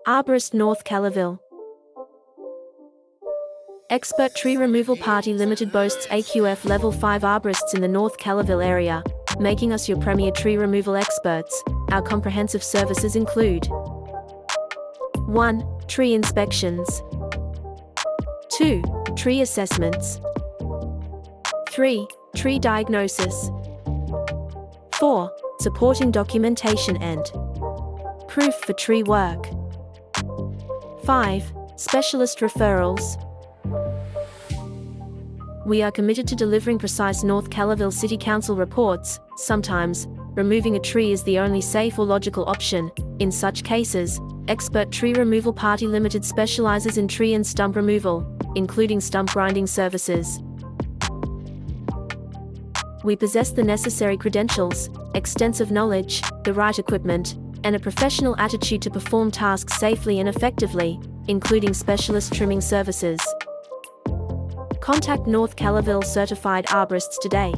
Arborist North Kellyville. Expert Tree Removal Pty Ltd boasts AQF Level 5 arborists in the North Kellyville area, making us your premier tree removal experts. Our comprehensive services include 1. Tree inspections. 2. Tree assessments. 3. Tree diagnosis. 4. Supporting documentation and proof for tree work. 5. Specialist referrals. We are committed to delivering precise North Kellyville City Council reports. Sometimes, removing a tree is the only safe or logical option. In such cases, Expert Tree Removal Pty Ltd specializes in tree and stump removal, including stump grinding services. We possess the necessary credentials, extensive knowledge, the right equipment, and a professional attitude to perform tasks safely and effectively, including specialist trimming services. Contact North Kellyville certified arborists today.